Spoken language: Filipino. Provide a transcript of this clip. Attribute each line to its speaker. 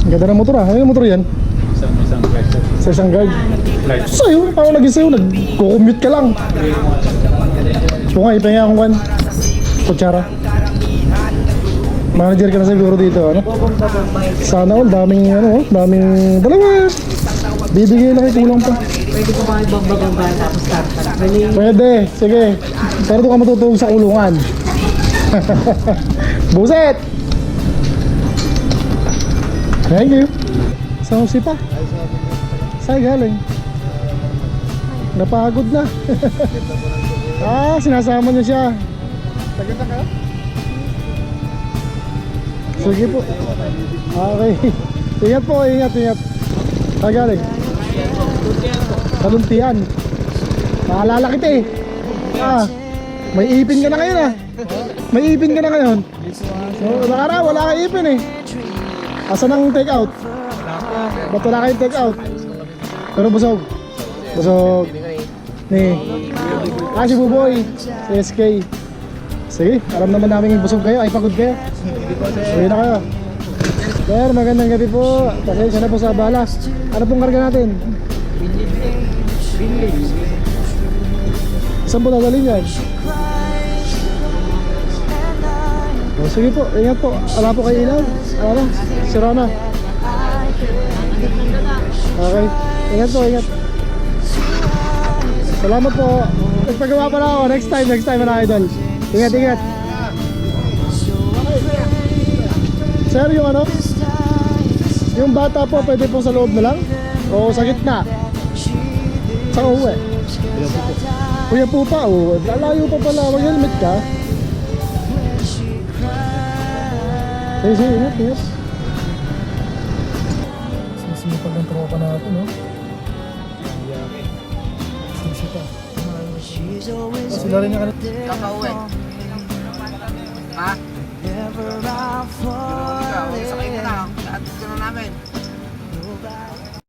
Speaker 1: Ganda ng motor ah. Ano yung motor yan?
Speaker 2: Isang question.
Speaker 1: Sa isang guard.
Speaker 2: Light.
Speaker 1: Sa'yo, paano naging sa'yo? Nag-commute ka lang. Tunga, ipahinga akong kan. Kutsara. Manager ka na siguro dito, ano? Sana all, daming ano, daming dalawa. Bibigay lang, kulang pa.
Speaker 3: Pwede ko ba ibang ba tapos karta?
Speaker 1: Pwede, sige. Pero doon ka matutulog sa kulungan. Buset! Thank you. Saan si pa? Saan galing? Napagod na. Sinasama niya siya. Tagal na ka? Sige po. Okay. Ingat po, ingat. Saan galing? Kaluntian. Naalala kita eh. May ipin ka na ngayon ah. May ipin ka na ngayon. So, nakaraw, wala kang ipin eh. Asan ang take out? Ba't wala kayong take out? Pero busog. Busog. Ni. Si Buboy. Si SK. Sige, alam naman namin yung busog kayo. Ay, pagod kayo. Sige na kayo. Sir, magandang gabi po. Pasensya na po sa abala. Ano pong karga natin? Saan po dadalhin yan? Oh, sige po, ingat po. Ala po kayo ilaw. Ala, sira na. Okay, ingat po, ingat. Salamat po. Nagpagawa pala ako. Next time mga idol. Ingat. Sir, yung ano? Yung bata po, pwede po sa loob na lang? O sa gitna? Sa uwi? Kuya po pa, lalayo pa pala. Mag-helmet ka. Sige, ingat. Sisipag ang tropa natin, no? Sisipag. Sila rin niya kanina.
Speaker 3: Kakauwi. Ha?